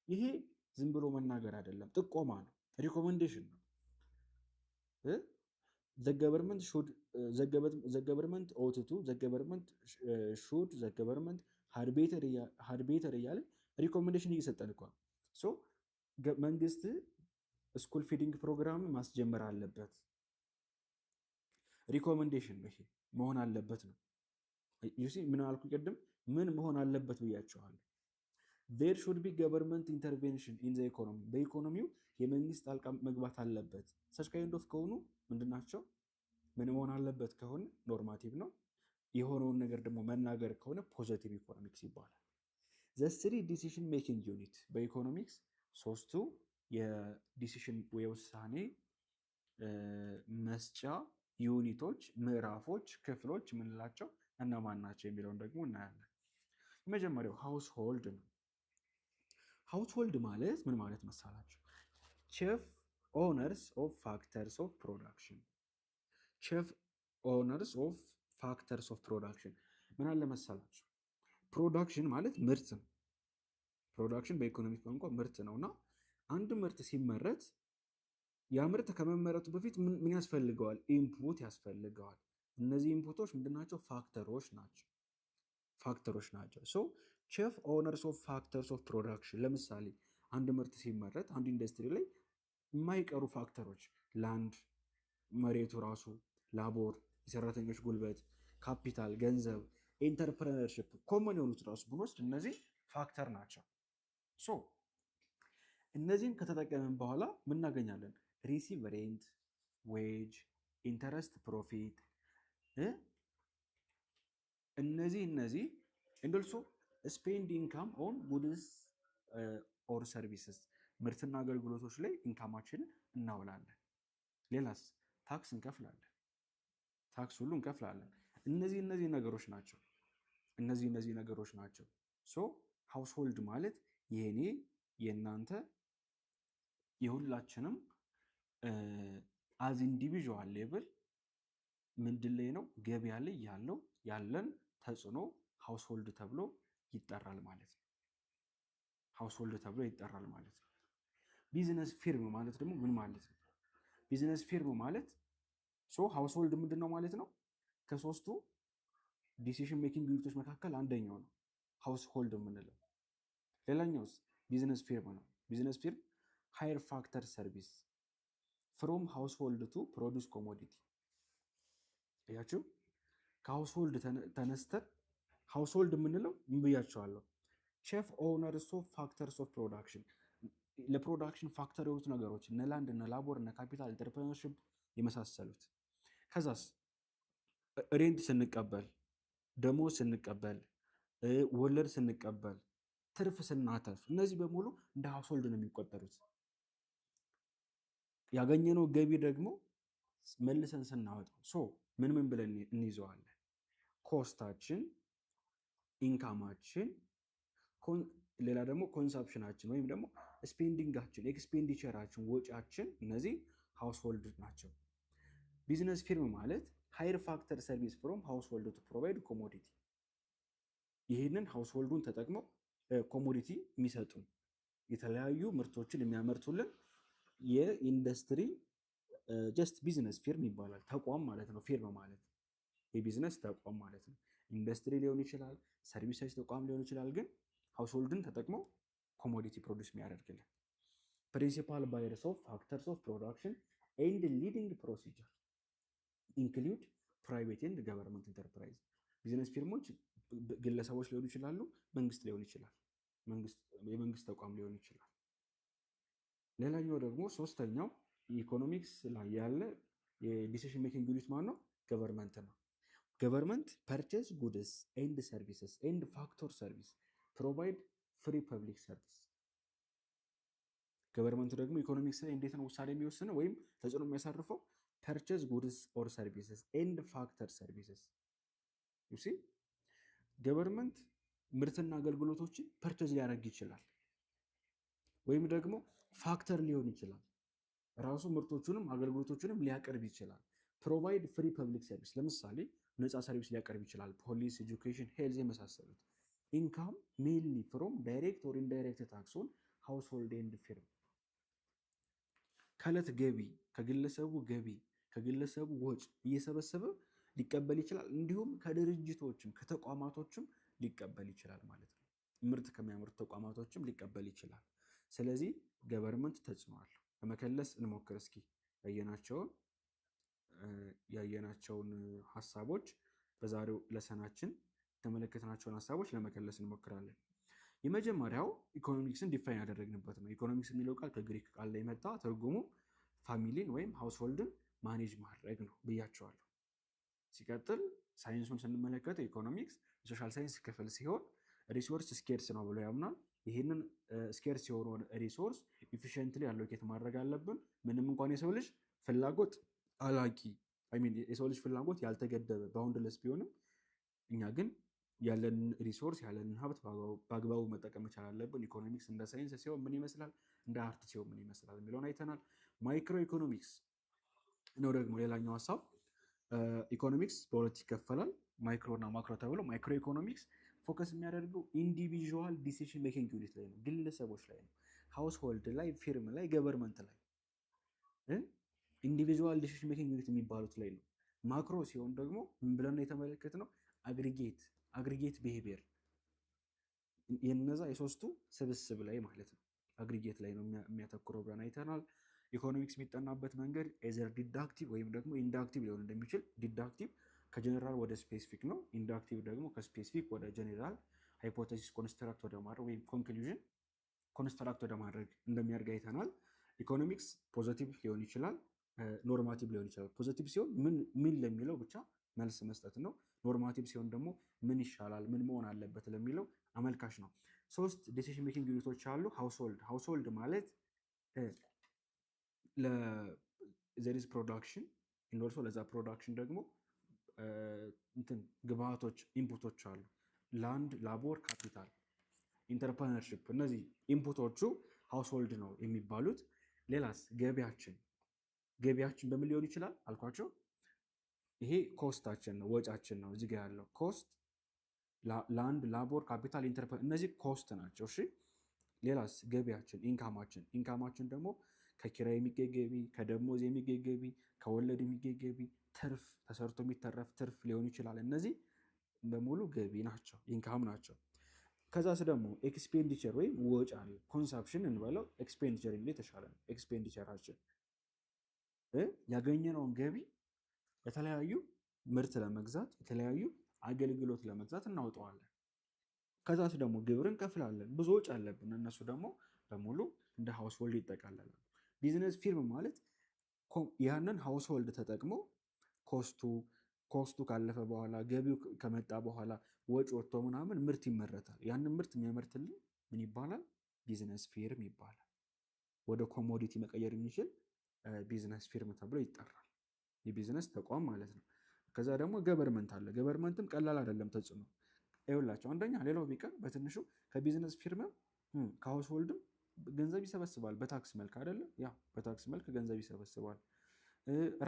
ይሄ ዝም ብሎ መናገር አይደለም፣ ጥቆማ ነው፣ ሪኮሜንዴሽን ነው። the government should the government ought to the government should the government had better እያለ ሪኮሜንዴሽን እየሰጠን እኮ ነው። ሶ መንግስት ስኩል ፊዲንግ ፕሮግራም ማስጀመር አለበት፣ ሪኮሜንዴሽን ነው፣ ይሄ መሆን አለበት ነው። ዩሲ ምን አልኩ ቅድም? ምን መሆን አለበት ብያቸዋለሁ። there should be government intervention in the economy። በኢኮኖሚው የመንግስት ጣልቃ መግባት አለበት። such kind of ከሆኑ ምንድናቸው? ምን መሆን አለበት ከሆነ ኖርማቲቭ ነው። የሆነውን ነገር ደግሞ መናገር ከሆነ ፖዚቲቭ ኢኮኖሚክስ ይባላል። the three decision making unit በኢኮኖሚክስ ሶስቱ የዲሲሽን የውሳኔ መስጫ ዩኒቶች፣ ምዕራፎች፣ ክፍሎች የምንላቸው እነማን ናቸው የሚለውን ደግሞ እናያለን። የመጀመሪያው ሃውስሆልድ ነው። ሃውስሆልድ ማለት ምን ማለት መሳላችሁ? ቺፍ ኦነርስ ኦፍ ፋክተርስ ኦፍ ፕሮዳክሽን። ቺፍ ኦነርስ ኦፍ ፋክተርስ ኦፍ ፕሮዳክሽን ምን አለ መሳላችሁ? ፕሮዳክሽን ማለት ምርት ነው። ፕሮዳክሽን በኢኮኖሚክ ቋንቋ ምርት ነው እና አንድ ምርት ሲመረት ያ ምርት ከመመረቱ በፊት ምን ያስፈልገዋል? ኢንፑት ያስፈልገዋል። እነዚህ ኢንፑቶች ምንድናቸው? ፋክተሮች ናቸው። ፋክተሮች ናቸው። ሶ ቺፍ ኦነርስ ኦፍ ፋክተርስ ኦፍ ፕሮዳክሽን፣ ለምሳሌ አንድ ምርት ሲመረት አንድ ኢንዱስትሪ ላይ የማይቀሩ ፋክተሮች ላንድ፣ መሬቱ ራሱ፣ ላቦር፣ የሰራተኞች ጉልበት፣ ካፒታል፣ ገንዘብ፣ ኢንተርፕረነርሽፕ ኮመን የሆኑት ራሱ ብንወስድ እነዚህ ፋክተር ናቸው። ሶ እነዚህን ከተጠቀምን በኋላ ምን እናገኛለን? ሪሲቭ ሬንት፣ ዌጅ፣ ኢንተረስት፣ ፕሮፊት እነዚህ እንደልሶ ስፔንድ ኢንካም ኦን ጉድስ ኦር ሰርቪስስ ምርትና አገልግሎቶች ላይ ኢንካማችንን እናውላለን። ሌላስ ታክስ እንከፍላለን። ታክስ ሁሉ እንከፍላለን። እነዚህ ነገሮች ናቸው። እነዚህ ነገሮች ናቸው። ሶ ሃውስሆልድ ማለት የኔ የእናንተ የሁላችንም አዝ ኢንዲቪዥዋል ሌብል ምንድን ላይ ነው ገበያ ላይ ያለን ተጽዕኖ ሃውስሆልድ ተብሎ ይጠራል ማለት ነው። ሃውስሆልድ ተብሎ ይጠራል ማለት ነው። ቢዝነስ ፊርም ማለት ደግሞ ምን ማለት ነው? ቢዝነስ ፊርም ማለት ሃውስሆልድ ምንድን ነው ማለት ነው? ከሶስቱ ዲሲሽን ሜኪንግ ዩኒቶች መካከል አንደኛው ነው ሃውስሆልድ የምንለው። ሌላኛውስ ቢዝነስ ፊርም ነው። ቢዝነስ ፊርም ሃየር ፋክተር ሰርቪስ ፍሮም ሃውስሆልድ ቱ ፕሮዲውስ ኮሞዲቲ። እያችሁ ከሃውስሆልድ ተነስተን ሃውስሆልድ የምንለው ምን ብያቸዋለሁ? ቺፍ ኦነርስ ኦፍ ፋክተርስ ኦፍ ፕሮዳክሽን፣ ለፕሮዳክሽን ፋክተር የሆኑት ነገሮች እነ ላንድ፣ እነ ላቦር፣ እነ ካፒታል፣ ኢንተርፕረነርሽፕ የመሳሰሉት። ከዛስ ሬንት ስንቀበል፣ ደሞዝ ስንቀበል፣ ወለድ ስንቀበል፣ ትርፍ ስናተርፍ፣ እነዚህ በሙሉ እንደ ሃውስሆልድ ነው የሚቆጠሩት። ያገኘነው ገቢ ደግሞ መልሰን ስናወጣው ምን ብለን እንይዘዋለን? ኮስታችን፣ ኢንካማችን፣ ሌላ ደግሞ ኮንሳፕሽናችን ወይም ደግሞ ስፔንዲንጋችን፣ ኤክስፔንዲቸራችን፣ ወጪያችን፣ እነዚህ ሃውስሆልድ ናቸው። ቢዝነስ ፊርም ማለት ሃየር ፋክተር ሰርቪስ ፍሮም ሃውስሆልድ ቱ ፕሮቫይድ ኮሞዲቲ። ይህንን ሃውስሆልዱን ተጠቅመው ኮሞዲቲ የሚሰጡን የተለያዩ ምርቶችን የሚያመርቱልን የኢንዱስትሪ ጀስት ቢዝነስ ፊርም ይባላል። ተቋም ማለት ነው። ፊርም ማለት የቢዝነስ ተቋም ማለት ነው። ኢንዱስትሪ ሊሆን ይችላል፣ ሰርቪስ ሰጪ ተቋም ሊሆን ይችላል። ግን ሃውስሆልድን ተጠቅመው ኮሞዲቲ ፕሮዲውስ የሚያደርግልን። ፕሪንሲፓል ባየርስ ኦፍ ፋክተርስ ኦፍ ፕሮዳክሽን ኤንድ ሊዲንግ ፕሮሲጀር ኢንክሉድ ፕራይቬት ኤንድ ገቨርንመንት ኢንተርፕራይዝ። ቢዝነስ ፊርሞች ግለሰቦች ሊሆኑ ይችላሉ፣ መንግስት ሊሆን ይችላል፣ የመንግስት ተቋም ሊሆን ይችላል። ሌላኛው ደግሞ ሶስተኛው ኢኮኖሚክስ ላይ ያለ የዲሲሽን ሜኪንግ ዩኒት ማለት ነው ገቨርንመንት ነው። ገቨርንመንት ፐርቼዝ ጉድስ ኤንድ ሰርቪስስ ኤንድ ፋክተር ሰርቪስ ፕሮቫይድ ፍሪ ፐብሊክ ሰርቪስ። ገቨርንመንት ደግሞ ኢኮኖሚክስ ላይ እንዴት ነው ውሳኔ የሚወስነው ወይም ተጽዕኖ የሚያሳርፈው? ፐርቼዝ ጉድስ ኦር ሰርቪስስ ኤንድ ፋክተር ሰርቪስስ። ዩሲ ገቨርንመንት ምርትና አገልግሎቶችን ፐርቼዝ ሊያደርግ ይችላል ወይም ደግሞ ፋክተር ሊሆን ይችላል። ራሱ ምርቶቹንም አገልግሎቶቹንም ሊያቀርብ ይችላል። ፕሮቫይድ ፍሪ ፐብሊክ ሰርቪስ፣ ለምሳሌ ነፃ ሰርቪስ ሊያቀርብ ይችላል። ፖሊስ፣ ኤጁኬሽን፣ ሄልዝ የመሳሰሉት። ኢንካም ሜንሊ ፍሮም ዳይሬክት ኦር ኢንዳይሬክት ታክስ ኦን ሃውስሆልድ ኤንድ ፊርም። ከዕለት ገቢ፣ ከግለሰቡ ገቢ፣ ከግለሰቡ ወጪ እየሰበሰበ ሊቀበል ይችላል። እንዲሁም ከድርጅቶችም ከተቋማቶችም ሊቀበል ይችላል ማለት ነው። ምርት ከሚያመርቱ ተቋማቶችም ሊቀበል ይችላል። ስለዚህ ገቨርንመንት ተጽዕኖ አለው። ለመከለስ እንሞክር እስኪ ያየናቸውን ሀሳቦች በዛሬው ለሰናችን የተመለከትናቸውን ሀሳቦች ለመከለስ እንሞክራለን። የመጀመሪያው ኢኮኖሚክስን ዲፋይን ያደረግንበት ነው። ኢኮኖሚክስ የሚለው ቃል ከግሪክ ቃል ላይ መጣ። ትርጉሙ ፋሚሊን ወይም ሃውስሆልድን ማኔጅ ማድረግ ነው ብያቸዋለሁ። ሲቀጥል ሳይንሱን ስንመለከት ኢኮኖሚክስ የሶሻል ሳይንስ ክፍል ሲሆን ሪሶርስ ስኬርስ ነው ብሎ ያምናል። ይህንን ስኬርስ የሆነውን ሪሶርስ ኢፊሽንትሊ አሎኬት ማድረግ አለብን። ምንም እንኳን የሰው ልጅ ፍላጎት የሰው ልጅ ፍላጎት ያልተገደበ ባውንድለስ ቢሆንም እኛ ግን ያለን ሪሶርስ ያለንን ሀብት በአግባቡ መጠቀም መቻል አለብን። ኢኮኖሚክስ እንደ ሳይንስ ሲሆን ምን ይመስላል፣ እንደ አርት ሲሆን ምን ይመስላል የሚለውን አይተናል። ማይክሮ ኢኮኖሚክስ ነው ደግሞ ሌላኛው ሀሳብ። ኢኮኖሚክስ በሁለት ይከፈላል፣ ማይክሮ እና ማክሮ ተብሎ። ማይክሮ ኢኮኖሚክስ ፎከስ የሚያደርገው ኢንዲቪዥዋል ዲሲሽን ሜኪንግ ዩኒት ላይ ነው፣ ግለሰቦች ላይ ነው፣ ሃውስሆልድ ላይ፣ ፊርም ላይ፣ ገቨርንመንት ላይ፣ ኢንዲቪዥዋል ዲሲሽን ሜኪንግ ዩኒት የሚባሉት ላይ ነው። ማክሮ ሲሆን ደግሞ ምን ብለን የተመለከትነው አግሪጌት ቢሄቪየር የነዛ የሶስቱ ስብስብ ላይ ማለት ነው። አግሪጌት ላይ ነው የሚያተኩረው ብለን አይተናል። ኢኮኖሚክስ የሚጠናበት መንገድ ኤዘር ዲዳክቲቭ ወይም ደግሞ ኢንዳክቲቭ ሊሆን እንደሚችል፣ ዲዳክቲቭ ከጀኔራል ወደ ስፔሲፊክ ነው። ኢንዳክቲቭ ደግሞ ከስፔሲፊክ ወደ ጀኔራል ሃይፖቴሲስ ኮንስትራክት ወደ ማድረግ ወይም ኮንክሉዥን ኮንስትራክት ወደ ማድረግ እንደሚያደርግ አይተናል። ኢኮኖሚክስ ፖዘቲቭ ሊሆን ይችላል፣ ኖርማቲቭ ሊሆን ይችላል። ፖዘቲቭ ሲሆን ምን ለሚለው ብቻ መልስ መስጠት ነው። ኖርማቲቭ ሲሆን ደግሞ ምን ይሻላል፣ ምን መሆን አለበት ለሚለው አመልካች ነው። 3 ዲሲሽን ሜኪንግ ዩኒቶች አሉ። ሃውስሆልድ ማለት ዘሪዝ ፕሮዳክሽን ኢንዶልሶ ለዛ ፕሮዳክሽን ደግሞ ግብአቶች ኢንፑቶች አሉ። ላንድ፣ ላቦር፣ ካፒታል፣ ኢንተርፕረነርሺፕ እነዚህ ኢንፑቶቹ ሃውስሆልድ ነው የሚባሉት። ሌላስ ገቢያችን በምን ሊሆን ይችላል አልኳቸው። ይሄ ኮስታችን ነው፣ ወጫችን ነው። እዚህ ጋ ያለው ኮስት ላንድ፣ ላቦር፣ ካፒታል፣ ኢንተርፕረነር እነዚህ ኮስት ናቸው። እሺ ሌላስ ገቢያችን ኢንካማችን ደግሞ ከኪራይ የሚገኝ ገቢ፣ ከደሞዝ የሚገኝ ገቢ፣ ከወለድ የሚገኝ ገቢ፣ ትርፍ ተሰርቶ የሚተረፍ ትርፍ ሊሆን ይችላል። እነዚህ በሙሉ ገቢ ናቸው፣ ኢንካም ናቸው። ከዛስ ደግሞ ኤክስፔንዲቸር ወይም ወጪ አለ። ኮንሳፕሽን እንበለው፣ ኤክስፔንዲቸር የሚል የተሻለ ነው። ኤክስፔንዲቸራችን ያገኘነውን ገቢ የተለያዩ ምርት ለመግዛት የተለያዩ አገልግሎት ለመግዛት እናውጠዋለን። ከዛስ ደግሞ ግብር እንከፍላለን፣ ብዙ ወጪ አለብን። እነሱ ደግሞ በሙሉ እንደ ሃውስሆልድ ይጠቃለላሉ። ቢዝነስ ፊርም ማለት ያንን ሃውስሆልድ ተጠቅሞ ኮስቱ ካለፈ በኋላ ገቢው ከመጣ በኋላ ወጪ ወጥቶ ምናምን ምርት ይመረታል። ያንን ምርት የሚያመርትልን ምን ይባላል? ቢዝነስ ፊርም ይባላል። ወደ ኮሞዲቲ መቀየር የሚችል ቢዝነስ ፊርም ተብሎ ይጠራል። የቢዝነስ ተቋም ማለት ነው። ከዛ ደግሞ ገቨርንመንት አለ። ገቨርንመንትም ቀላል አይደለም ተጽዕኖ ይኸውላቸው። አንደኛ ሌላው ቢቀር በትንሹ ከቢዝነስ ፊርምም ከሃውስሆልድም ገንዘብ ይሰበስባል። በታክስ መልክ አይደለም፣ ያ በታክስ መልክ ገንዘብ ይሰበስባል።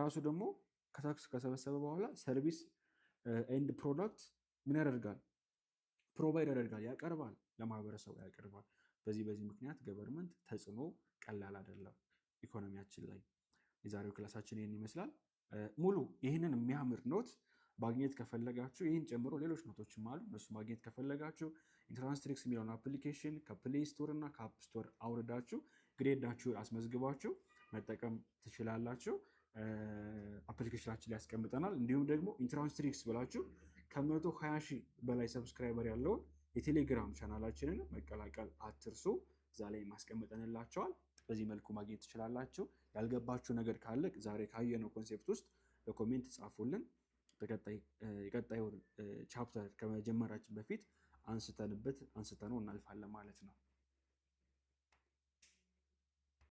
ራሱ ደግሞ ከታክስ ከሰበሰበ በኋላ ሰርቪስ ኤንድ ፕሮዳክት ምን ያደርጋል? ፕሮቫይድ ያደርጋል፣ ያቀርባል፣ ለማህበረሰቡ ያቀርባል። በዚህ ምክንያት ገቨርንመንት ተጽዕኖ ቀላል አይደለም ኢኮኖሚያችን ላይ። የዛሬው ክላሳችን ይህን ይመስላል። ሙሉ ይህንን የሚያምር ኖት ማግኘት ከፈለጋችሁ ይህን ጨምሮ ሌሎች ኖቶችም አሉ። እነሱ ማግኘት ከፈለጋችሁ ኢንትራንስ ትሪክስ የሚለውን አፕሊኬሽን ከፕሌይ ስቶር እና ከአፕ ስቶር አውርዳችሁ ግሬዳችሁ አስመዝግባችሁ መጠቀም ትችላላችሁ። አፕሊኬሽናችን ላይ ያስቀምጠናል። እንዲሁም ደግሞ ኢንትራንስ ትሪክስ ብላችሁ ከ120 ሺህ በላይ ሰብስክራይበር ያለውን የቴሌግራም ቻናላችንን መቀላቀል አትርሱ። እዛ ላይ ማስቀምጠንላቸዋል። በዚህ መልኩ ማግኘት ትችላላችሁ። ያልገባችሁ ነገር ካለ ዛሬ ካየነው ኮንሴፕት ውስጥ በኮሜንት ጻፉልን። የቀጣዩ ቻፕተር ከመጀመራችን በፊት አንስተነው እናልፋለን ማለት ነው።